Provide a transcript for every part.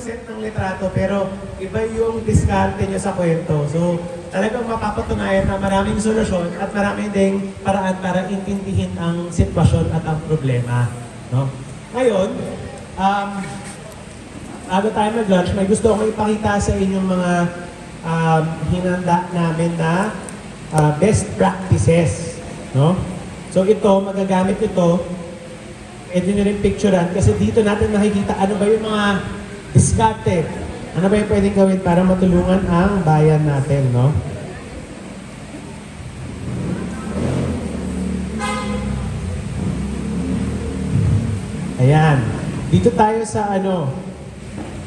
set ng litrato pero iba yung diskarte niya sa kwento. So talagang mapapatunayan na maraming solusyon at maraming ding paraan para intindihin ang sitwasyon at ang problema. No? Ngayon, bago tayo mag-lunch, may gusto akong ipakita sa inyong mga hinanda namin na best practices. No? So ito, magagamit ito. Pwede nyo rin picturean kasi dito natin makikita ano ba yung mga diskarte. Ano ba yung pwedeng gawin para matulungan ang bayan natin, no? Ayan. Dito tayo sa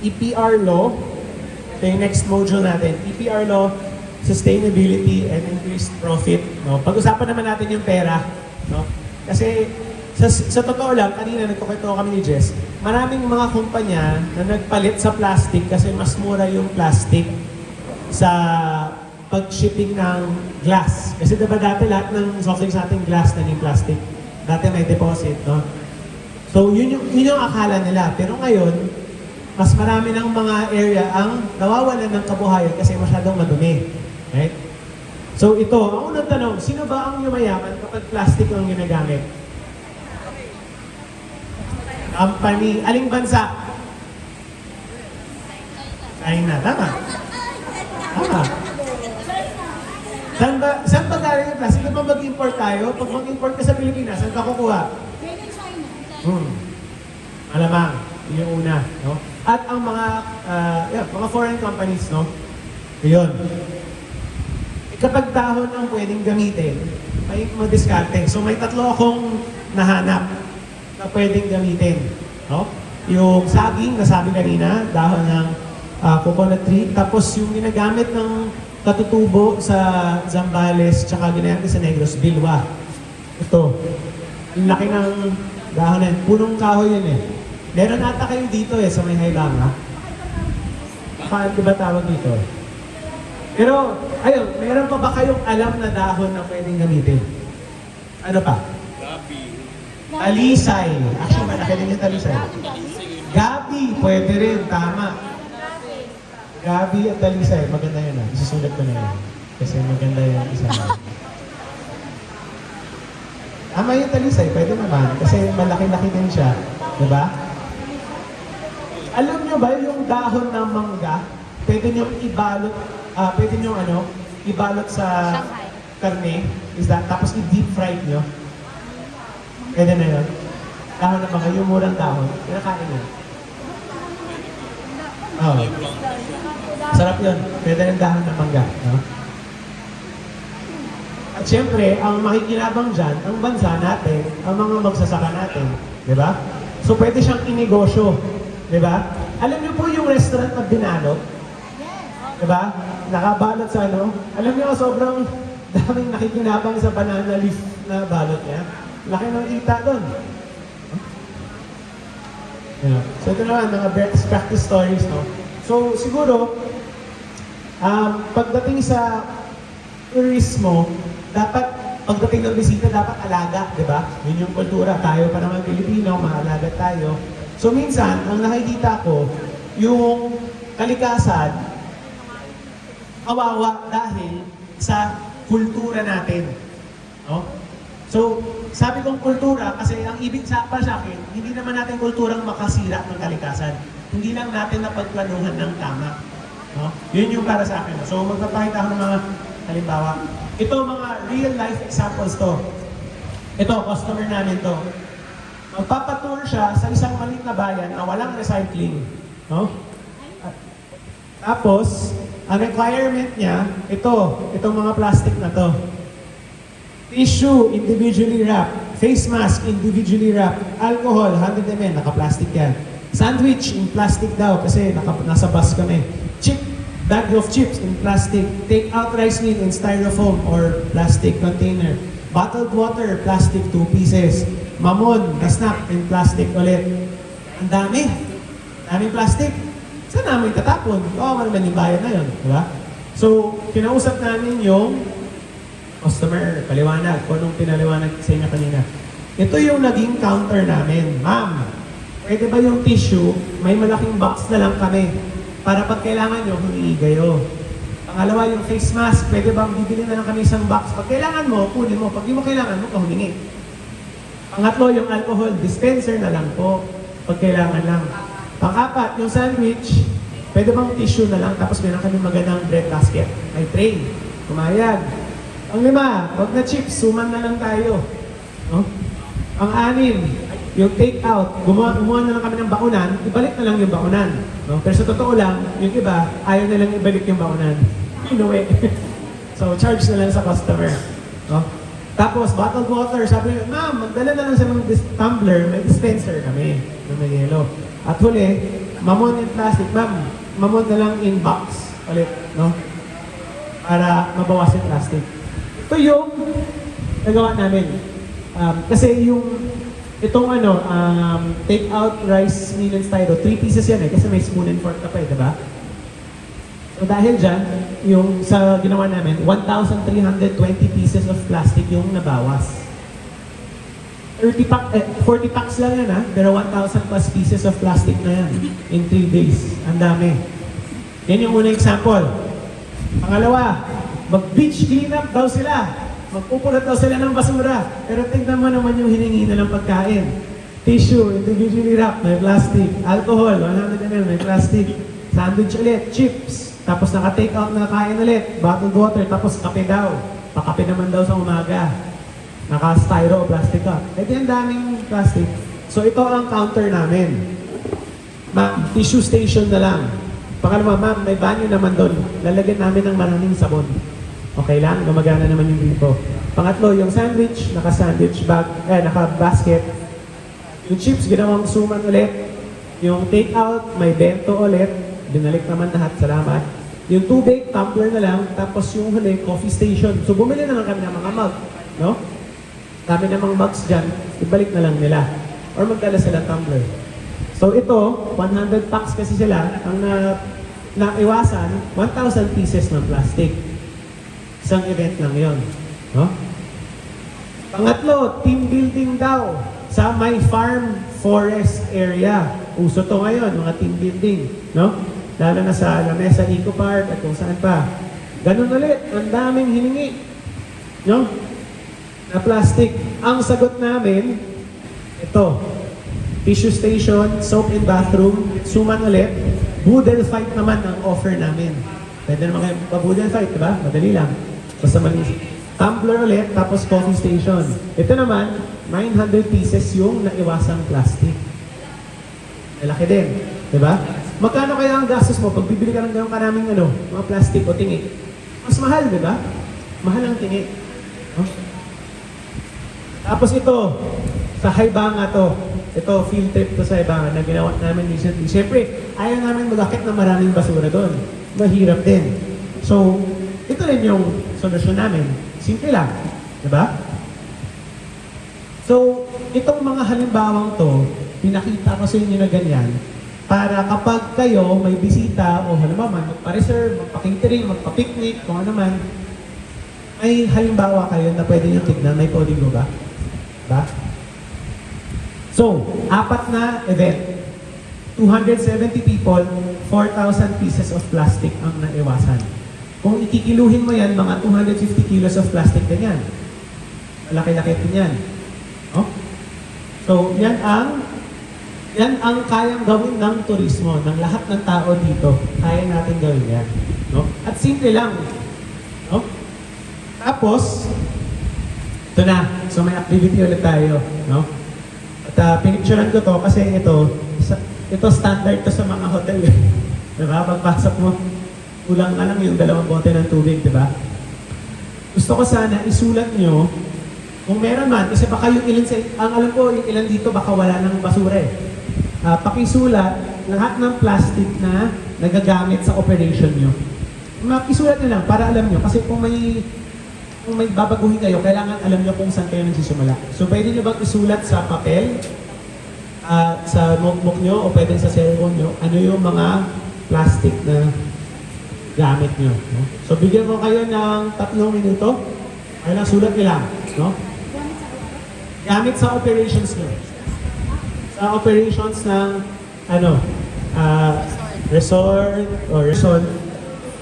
EPR law. Ito yung next module natin. EPR law, sustainability and increased profit. No? Pag-usapan naman natin yung pera. No? Kasi sa totoo lang, kanina nagkukwento kami ni Jess, maraming mga kumpanya na nagpalit sa plastic kasi mas mura yung plastic sa pag-shipping ng glass. Kasi diba dati lahat ng soft drinks natin glass na yung plastic. Dati may deposit, no? So yun yung akala nila. Pero ngayon, mas marami ng mga area ang nawawalan ng kabuhayan kasi masyadong madumi. Right? So ito, ang unang tanong, sino ba ang yumayaman kapag plastic ang ginagamit? Company, aling bansa? China, tama. Tama. Saan ba galing yung plastic? Saan ba mag-import tayo? Pag mag-import ka sa Pilipinas, saan ka kukuha? Malamang, yung una, no? At ang mga foreign companies, no? Yun. Kapag dahon ang pwedeng gamitin, may madiskarte. So may tatlo akong nahanap na pwedeng gamitin, no? Yung saging, nasabi kanina, dahon ng coconut tree, tapos yung ginagamit ng katutubo sa Zambales, tsaka ginagamit sa Negros, bilwa. Ito, yung laki ng dahon na yun. Punong kahoy yun eh. Meron ata kayo dito sa may Haibanga. Paano ba tawag dito? Pero, ayun, meron pa ba kayong alam na dahon na pwedeng gamitin? Ano pa? Talisay. Actually, malaki din yung talisay. Gabi, pwede rin, tama. Gabi at talisay, maganda yun ah. Isusulat ko na yun. Kasi maganda yung isa na. Tama yung talisay, pwede naman. Kasi malaki-laki din siya. Diba? Alam nyo ba yung dahon ng mangga, pwede nyo ibalot, ibalot sa karne, tapos i-deep fry nyo. Pwede na yun. Dahon ng mangga, yung murang dahon, kinakain nyo. Oh. Sarap yun. Pwede yung dahon ng mangga. No? At syempre, ang makikinabang dyan, ang bansa natin, ang mga magsasaka natin. Diba? So pwede siyang inegosyo. Diba? Alam niyo po yung restaurant na binalot? Diba? Nakabalot sa Alam niyo, sobrang daming nakikinabang sa banana leaf na balot niya. Laki ng kita doon. Yeah. So ito naman, mga best practice stories, no? So siguro, pagdating sa turismo, dapat, pagdating ng bisita, dapat alaga, di ba? Yun yung kultura. Tayo pa naman Pilipino, maalaga tayo. So minsan, ang nakikita ko, yung kalikasan, kawawa dahil sa kultura natin. No? So, sabi kong kultura, kasi ang ibig para sa akin, hindi naman natin kulturang makasira ng kalikasan. Hindi lang natin napagplanuhan ng tama. No? Yun yung para sa akin. So, magpapakita ako ng mga halimbawa. Ito, mga real life examples to. Ito, customer namin to. Magpapatour siya sa isang maliit na bayan na walang recycling. No? Tapos, ang requirement niya, itong mga plastic na to. Tissue, individually wrapped. Face mask, individually wrapped. Alcohol, 100 ml, naka-plastic yan. Sandwich, in plastic daw, kasi nasa bus kami. Bag of chips in plastic. Take out rice meal in styrofoam or plastic container. Bottled water, plastic 2 pieces. Mamon, na snack in plastic ulit. Ang dami. Daming plastic. Saan namin tatapon? Oo, naman yung bayan na yun. Diba? So, kinausap namin yung customer, paliwanag. Kung anong pinaliwanag sa inyo kanina. Ito yung naging counter namin. Ma'am, pwede ba yung tissue, may malaking box na lang kami para pag kailangan nyo, humingi kayo. Pangalawa, yung face mask, pwede bang bibili na lang kami isang box? Pag kailangan mo, kunin mo. Pag di mo kailangan mo, humingi. Pangatlo, yung alcohol dispenser na lang po. Pag kailangan lang. Pang-apat, yung sandwich, pwede bang tissue na lang, tapos meron kami magandang bread basket. May tray. Kumayag. Pang-lima, wag na chips, suman na lang tayo. No? Pang-anim, yung take-out, gumawa na lang kami ng bakunan, ibalik na lang yung bakunan. No? Pero sa totoo lang, yung iba, ayaw na lang ibalik yung bakunan. Inuwi. So, charge na lang sa customer. No? Tapos, bottled water, sabi niyo, ma'am, magdala na lang sa mga tumbler, may dispenser kami na may yelo. At huli, mamon in plastic, ma'am, mamon na lang in box ulit, no? Para mabawas yung plastic. Ito yung nagawa namin. Kasi itong take out rice meal and styro, 3 pieces yan kasi may spoon and fork ka pa diba? So dahil dyan, yung sa ginawa namin, 1,320 pieces of plastic yung nabawas. 40 packs lang yan pero 1,000 plus pieces of plastic na yan in 3 days. Ang dami. Yan yung unang example. Pangalawa, mag-beach cleanup daw sila. Magpupulot daw sila ng basura. Pero tingnan mo naman yung hiningi na ng pagkain. Tissue, individually wrapped, may plastic. Alcohol, 100 ml, may plastic. Sandwich ulit, chips. Tapos naka-take out na kain ulit. Bottled water, tapos kape daw. Pakape naman daw sa umaga. Naka-styro o plastic cup. Ito yung daming plastic. So ito ang counter namin. Ma'am, tissue station na lang. Pangalawa, ma'am, may banyo naman doon. Lalagyan namin ng maraming sabon. Okay lang, gumagana naman yung gripo. Pangatlo, yung sandwich, naka-sandwich bag, naka-basket. Yung chips, ginawang suman ulit. Yung take-out, may bento ulit. Binalik naman lahat, salamat. Yung tubig, tumbler na lang. Tapos yung huli, coffee station. So bumili na lang kami ng mga mug. No? Kami namang mugs dyan, ibalik na lang nila. Or magdala sila tumbler. So ito, 100 packs kasi sila. Ang naiwasan, 1,000 pieces ng plastic. Isang event lang yon, no? Pangatlo, team building daw sa my farm forest area. Uso to ngayon, mga team building, no? Lalo na sa Lamesa Eco Park at kung saan pa. Ganun ulit, ang daming hiningi, no? Na plastic. Ang sagot namin, ito, tissue station, soap and bathroom, suman ulit, boodle fight naman ang offer namin. Pwede naman kayo pa-boodle fight, diba? Madali lang. Basta malinis. Tumbler ulit, tapos coffee station. Ito naman, 900 pieces yung naiwasang plastic. Malaki din, diba? Magkano kaya ang gastos mo pag bibili ka ng gano'ng karaming mga plastic o tingi? Mas mahal, diba? Mahal ang tingi. Oh. Tapos ito, sa Haibanga to. Ito, field trip to sa Haibanga na ginawa namin recently. Siyempre, ayaw namin mag-akit ng maraming basura doon. Mahirap din. So, ito rin yung solusyon namin. Simple lang. Diba? So, itong mga halimbawang to, pinakita ko sa inyo na ganyan, para kapag kayo may bisita o halimbawa magpa-reserve, magpa-catering, magpa-picnic, kung ano man, may halimbawa kayo na pwede nyo tignan, may código ba? Diba? So, 4 na event. 270 people, 4,000 pieces of plastic ang naiwasan. Kung ikikiluhin mo yan, mga 250 kilos of plastic din yan. Malaki-laki din yan. Oh? So, yan ang kayang gawin ng turismo, ng lahat ng tao dito. Kaya natin gawin yan. No? At simple lang. No? Tapos, ito na. So, may activity ulit tayo. No? At pinicturean ko to kasi ito standard to sa mga hotel. Diba? Pagpasok mo, kulang ka lang yung 2 bote ng tubig, diba? Gusto ko sana isulat nyo, kung meron man, kasi baka yung ilan ang alam ko, yung ilan dito baka wala ng basura eh. Pakisulat lahat ng plastic na nagagamit sa operation nyo. Makisulat nyo lang para alam nyo, kasi kung may babaguhin kayo, kailangan alam nyo kung saan kayo nagsisimula. So pwede nyo bang isulat sa papel, sa notebook nyo, o pwede sa cellphone nyo, ano yung mga plastic na gamit nyo. No? So bigyan ko kayo ng 3 minuto. Ay lang, sulat nyo lang. No? Gamit sa operations nyo. Sa operations ng resort or resort,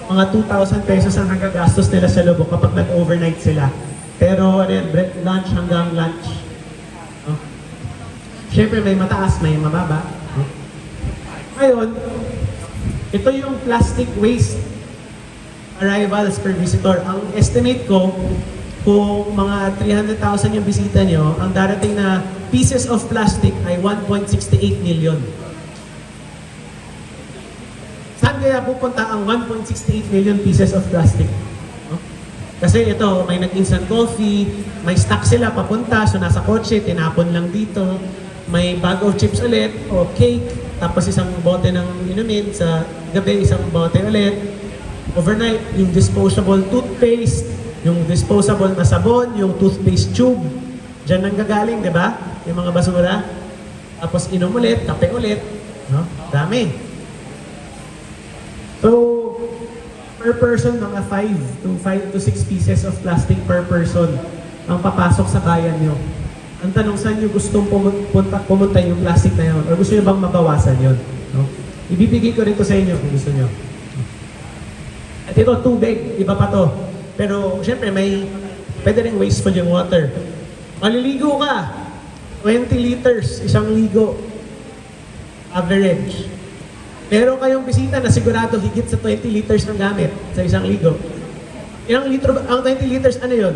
mga 2,000 pesos ang nagagastos nila sa lubok kapag nag-overnight sila. Pero lunch hanggang lunch. No? Siyempre may mataas, may mababa. No? Ngayon, ito yung plastic waste arrivals per visitor. Ang estimate ko, kung mga 300,000 yung bisita nyo, ang darating na pieces of plastic ay 1.68 million. Saan kaya pupunta ang 1.68 million pieces of plastic? No? Kasi ito, may nag-instant coffee, may stock sila papunta, so nasa kotse, tinapon lang dito, may bag of chips ulit, o cake, tapos isang bote ng inumin, sa gabi isang bote ulit, overnight, yung disposable toothpaste, yung disposable na sabon, yung toothpaste tube, dyan nang gagaling, di ba? Yung mga basura. Tapos inom ulit, kape ulit, no? Dami. So, per person, mga 5 to 6 pieces of plastic per person ang papasok sa bayan nyo. Ang tanong, saan nyo gustong pumunta yung plastic na yun? O gusto nyo bang mabawasan yun? No? Ibibigay ko rin to sa inyo kung gusto nyo. At ito, tubig, iba pa to. Pero, syempre, pwede rin wasteful yung water. Maliligo ka, 20 liters, isang ligo. Average. Meron kayong bisita na sigurado higit sa 20 liters ng gamit sa isang ligo. Ilang litro ba? Ang 20 liters, ano yun?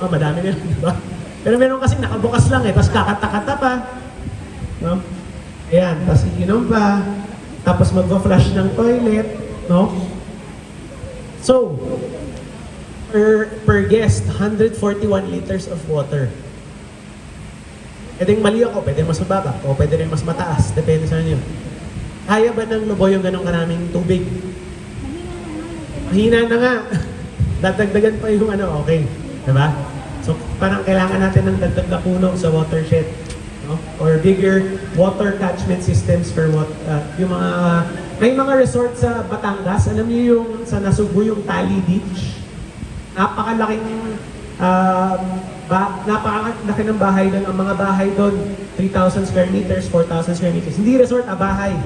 Madami na yun, di ba? Pero meron kasi nakabukas lang tapos kakata-kata pa. No? Ayan, tapos iinom pa. Tapos mag-flush ng toilet. No? So, per guest, 141 liters of water. Pwedeng mali ako, pwede mas mababa, o pwede rin mas mataas, depende sa inyo. Kaya ba ng Lubo yung ganong karaming tubig? Mahina na nga. Dadagdagan pa yung okay. Diba? So, parang kailangan natin ng dagdag na puno sa watershed. No? Or bigger water catchment systems for yung mga... May mga resort sa Batangas, alam niyo yung sa Nasugbu, yung Tali Beach. Napakalaking napakalaki ng bahay doon. Ang mga bahay doon, 3,000 square meters, 4,000 square meters. Hindi resort, bahay.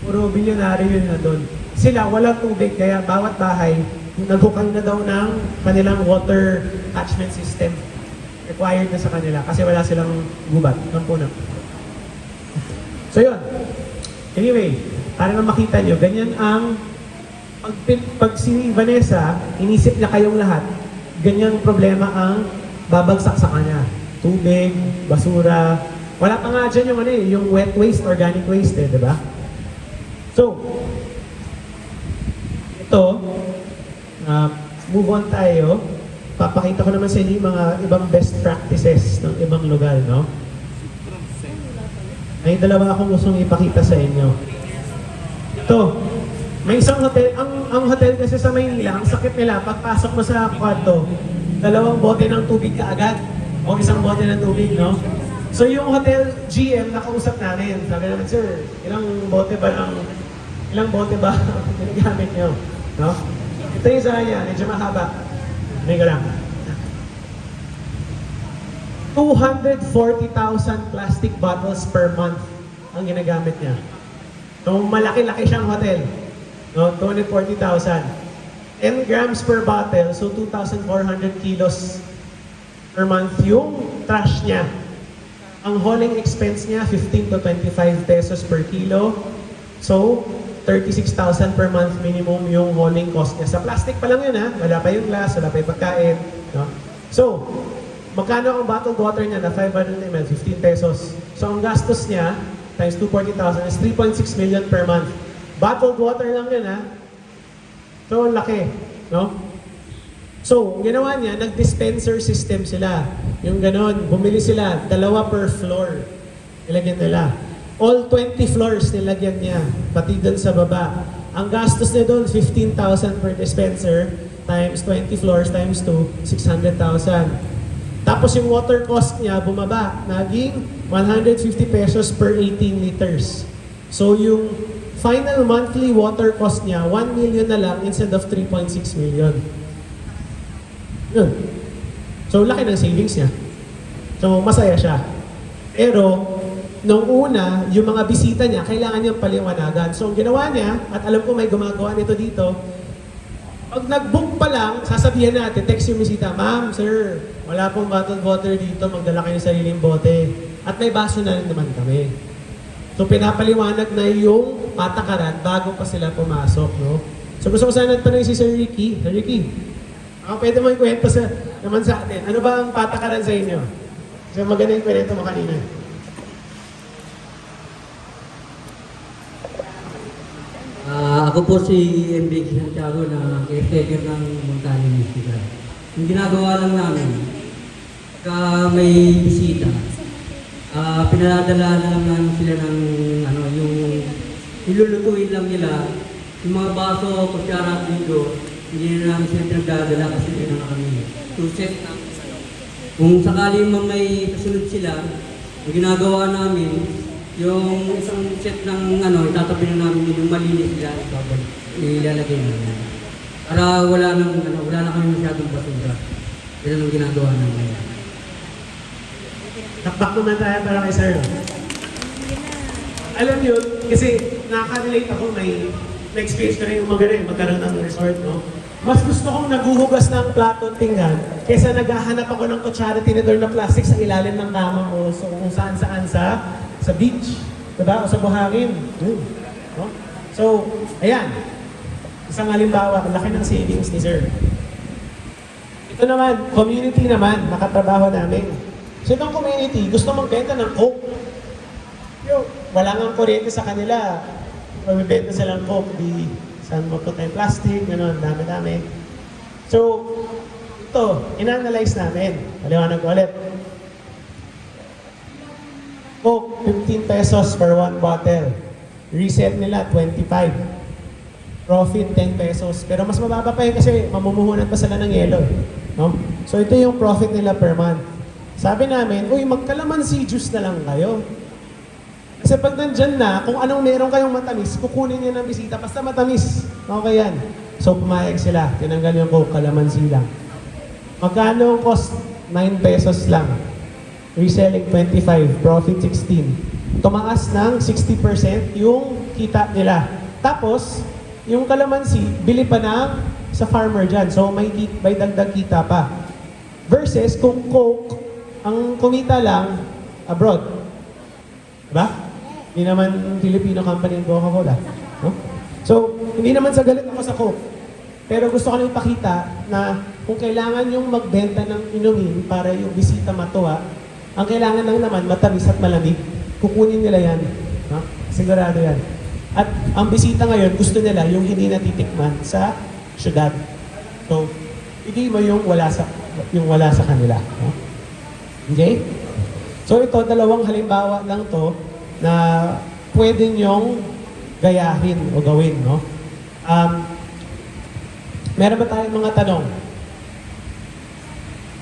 Puro bilyonaryo yun na doon. Sila, walang tubig, kaya bawat bahay, naghukay na daw ng kanilang water catchment system. Required na sa kanila kasi wala silang gubat ng puno. So yun. Anyway, para na makita nyo, ganyan ang pag si Vanessa, inisip niya kayong lahat, ganyang problema ang babagsak sa kanya. Tubig, basura, wala pa nga dyan yung wet waste, organic waste di ba? So, ito, move on tayo. Papakita ko naman sa inyo mga ibang best practices ng ibang lugar, no? May dalawa akong gustong ipakita sa inyo. Ito, may isang hotel, ang hotel kasi sa Maynila, ang sakit nila, pagpasok mo sa kwarto, 2 bote ng tubig ka agad, o 1 bote ng tubig, no? So yung hotel GM, nakausap namin, sabi namin, sir, ilang bote ba ginagamit nyo, no? Ito yung sa kanya, medyo mahaba. May lang. 240,000 plastic bottles per month ang ginagamit niya. So malaki-laki siyang hotel. No, 240,000. 10 grams per bottle, so 2,400 kilos per month yung trash niya. Ang hauling expense niya, 15 to 25 pesos per kilo. So, 36,000 per month minimum yung hauling cost niya. Sa plastic pa lang yun wala pa yung glass, wala pa yung pagkain. No? So, magkano ang bottled water niya na 500 ml? 15 pesos. So, ang gastos niya, times 240,000 is 3.6 million per month. Bottled water lang yun So, laki. No? So, ginawa niya, nag-dispenser system sila. Yung ganon, bumili sila, 2 per floor. Nilagyan nila. All 20 floors nilagyan niya, pati doon sa baba. Ang gastos niya doon, 15,000 per dispenser, times 20 floors, times 2, 600,000. Tapos yung water cost niya, bumaba, naging 150 pesos per 18 liters. So yung final monthly water cost niya, 1 million na lang instead of 3.6 million. Yun. So laki ng savings niya. So masaya siya. Pero, nung una, yung mga bisita niya, kailangan niyang paliwanagan. So, ang ginawa niya, at alam ko may gumagawa nito dito, pag nag-book pa lang, sasabihan natin, text yung bisita, "Ma'am, sir, wala pong bottled water dito, magdala kayo ng sariling bote." At may baso na rin naman kami. So, pinapaliwanag na yung patakaran bago pa sila pumasok, no? So, gusto ko sana tanongin si Sir Ricky. Sir Ricky, pwede mo ikwento naman sa atin. Ano ba ang patakaran sa inyo? So, maganda yung kwento mo kanina. Ako po si MB Santiago na caretaker ng Montana Musical. Yung ginagawa lang namin, pagka may bisita, pinadala na lang namin sila ng yung ilulutuin lang nila. Yung mga baso, kutsara, dito, hindi na namin sila pinagdadala kasi hindi na kami. To set na. Kung sakali man may kasunod sila, ang ginagawa namin, yung isang set ng itatabi na namin yung malinis sila, ilalagay namin. Para wala na kami masyadong basura. Yan ang ginagawa namin. Takbak naman tayo para kay Sir. Alam yun, kasi nakaka-relate ako, may experience ko rin yung magkaroon ng resort, no? Mas gusto kong naguhugas ng plato at pinggan kaysa naghahanap ako ng kutsara tinidor na plastic sa ilalim ng kama mo, so kung saan-saan sa beach, diba? O sa buhangin. No? So, ayan. Isang halimbawa, ang laki ng savings ni Sir. Ito naman, community naman, nakatrabaho namin. So, itong community, gusto magbenta ng Coke. Wala nga kuryente sa kanila. Magbibenta silang Coke, di saan mapunta yung plastic, gano'n, dami-dami. So, ito, in-analyze namin. Paliwanag ko ulit. Coke, 15 pesos per 1 bottle. Reset nila, 25. Profit, 10 pesos. Pero mas mababa pa yun kasi mamumuhunan pa sila ng yelo. No? So ito yung profit nila per month. Sabi namin, uy, magkalamansi juice na lang kayo. Kasi pag nandyan na, kung anong meron kayong matamis, kukunin niya ng bisita, basta matamis. Okay yan. So pumayag sila, tinanggal yung Coke, kalamansi lang. Magkano ang cost? 9 pesos lang. Reselling 25, profit 16. Tumaas ng 60% yung kita nila. Tapos, yung kalamansi, bili pa na sa farmer dyan. So, may dagdag kita pa. Versus, kung Coke, ang kumita lang abroad. Diba? Hindi naman Filipino company yung Coca-Cola. No? So, hindi naman sa galit ako sa Coke. Pero gusto ko lang ipakita na kung kailangan yung magbenta ng inumin para yung bisita matuwa, ang kailangan lang naman, matamis at malamig. Kukunin nila yan. No? Sigurado yan. At ang bisita ngayon, gusto nila yung hindi natitikman sa syudad. So, hindi mo yung wala sa kanila. No? Okay? So, ito, dalawang halimbawa lang to na pwede nyong gayahin o gawin. No? Meron ba tayong mga tanong?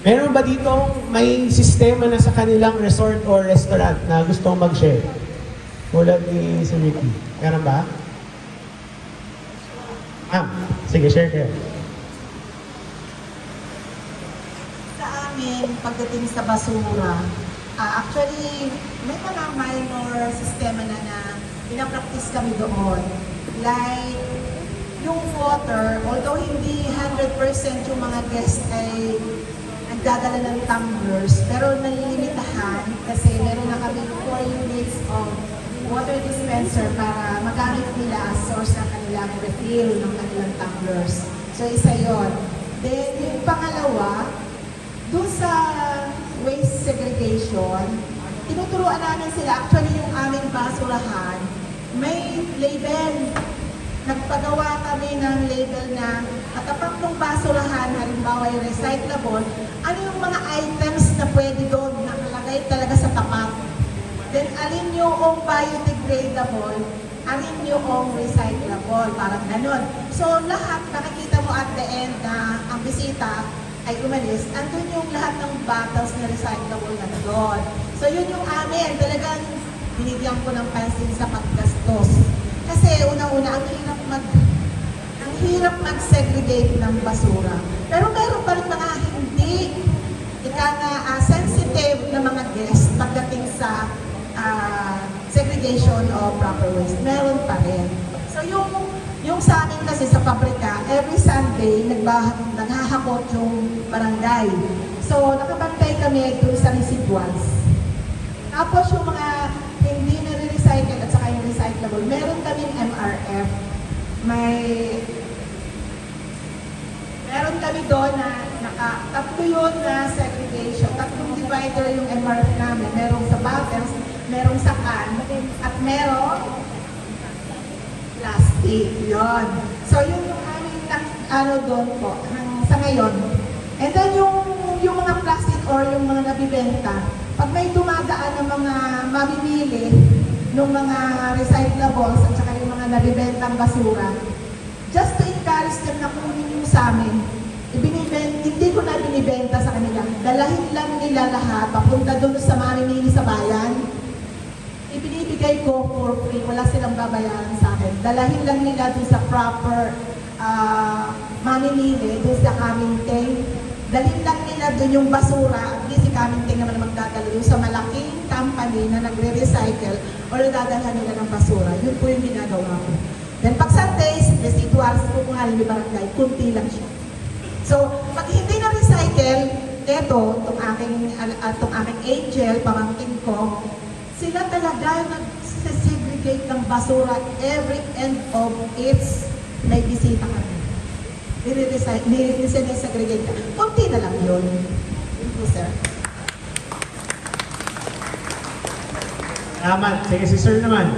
Meron ba dito may sistema na sa kanilang resort or restaurant na gustong mag-share? Tulad ni si Ricky. Meron ba? Sige, share kayo. Sa amin, pagdating sa basura, actually, may mga minor sistema na pinapractice kami doon. Like, yung water, although hindi 100% yung mga guests ay nagdadala ng tumblers, pero nalilimitahan kasi meron na kami 4 units of water dispenser para magamit nila as source ng kanilang refill ng kanilang tumblers. So, isa yon. Then, yung pangalawa, dun sa waste segregation, tinuturuan namin sila, actually yung aming basurahan, may label. Nagpagawa kami ng label na katapat ng basurahan, halimbawa yung recyclable, ano yung mga items na pwede doon nakalagay talaga sa tapat. Then alin yung biodegradable, alin yung recyclable, parang ganun. So lahat, nakikita mo at the end na ang bisita ay umalis, andun yung lahat ng bottles na recyclable na doon. So yun yung amin, talagang binigyan ko ng pansin sa paggastos. Kasi unang-una, ang hirap mag-segregate ng basura. Pero meron pa rin mga hindi sensitive na mga guests pagdating sa sa segregation of proper waste. Meron pa rin. So yung sa amin kasi sa pabrika, every Sunday naghahakot yung barangay. So nakabantay kami dun sa residuals. Tapos yung mga hindi na-recycle at saka yung recyclable, meron kaming MRF. Meron kami doon na tatlo yun na segregation. Tatlong divider yung MRF namin. Merong sa bottles, merong sa can, at merong plastic. Yun. So yun yung aming doon po sa ngayon. And then yung mga plastic or yung mga nabibenta, pag may dumadaan ng mga mamimili ng mga recyclables at saka yung mga nabibentang basura, just to encourage them na kunin yung sa amin, hindi ko na binibenta sa kanila. Dalahin lang nila lahat, papunta doon sa mamimili sa bayan. Ibinibigay ko for free, wala silang babayaran sa akin. Dalahin lang nila doon sa proper mamimili, doon sa Kaminteng. Dalhin lang nila doon yung basura, at least si Kaminteng naman magdadala doon sa malaking company na nagre-recycle o dadalhan nila ng basura. Yun po yung ginagawa ko. Then pag Sundays, residuals po kung halin may barangay, kunti lang siya. So, pag hindi na-recycle, eto, itong aking angel, pamangkin ko, sila talaga nag-segregate ng basura every end of its may bisita kami. Nire-segregate ka. Kunti na lang yun. Yun po, sir. Salamat. Sige, si sir naman.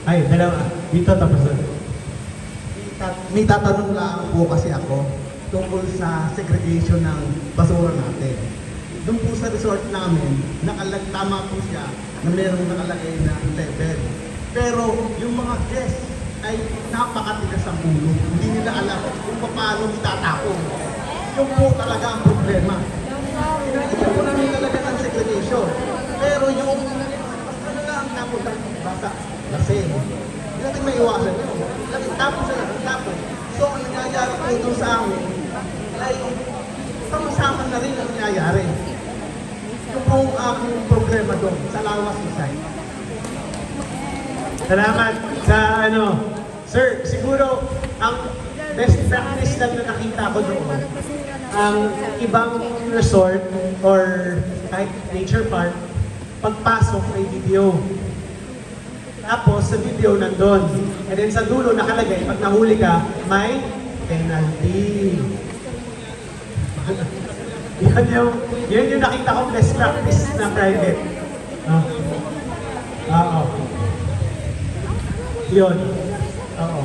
Ay, dalawa. Dito tapos doon. May tatanong lang po kasi ako tungkol sa segregation ng basura natin. Doon po sa resort namin, tama po siya na mayroong nakalagay na level. Pero yung mga guests ay napakatigas ang ulo. Hindi nila alam kung paano itatapon. Yung po talaga ang problema. Pinagigyan po namin talaga ng segregation. Pero yung ano lang ang tapon ng basa, lasing. Hindi natin may iwasan yun. Tapos sila, tapos. So, ang nangyayari po ito sa amin ay sama-sama na rin ang nangyayari. Yung po ang aking problema doon sa Lawas Society. Salamat sa Sir, siguro ang best practice lang na nakita ko doon, ang ibang resort or kahit nature park, pagpasok may video. Tapos sa video nandun. And then sa dulo nakalagay, pag nahuli ka, may penalty. Yun yung nakita kong best practice na private. Oo. Yun. Oo.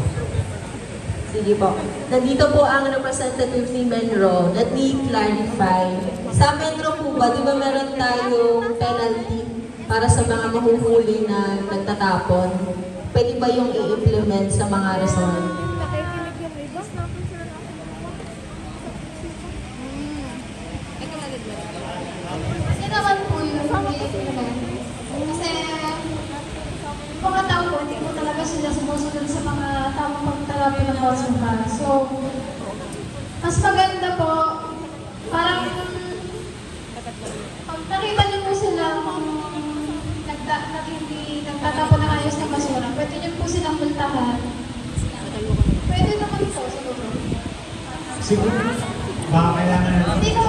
Sige po. Nandito po ang representative ni Menro. Let me clarify. Sa Menro po ba, di ba meron tayong penalty para sa mga mahuhuli na nagtatapon? Pwede ba yung i-implement sa mga resort? Kasi naman po yun, i-implement. Kasi mga tao po, hindi po talaga sila sumusunod sa mga tamang pagtalapi ng basura. So, mas maganda po, parang pag nakita niyo po sila hindi nagtatapon ng ayos ng basura, pwede niyo po silang multahan. Pwede naman po siguro. Siguro, baka kailangan na Hindi ko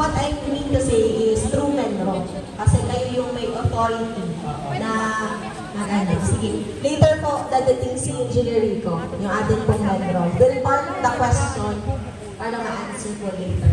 What I mean to say is through Menro. Kasi kayo yung may authority na sige. Later po, dadating si Engineer Rico, yung ating pong Menro. We'll park the question para ma-answer po later.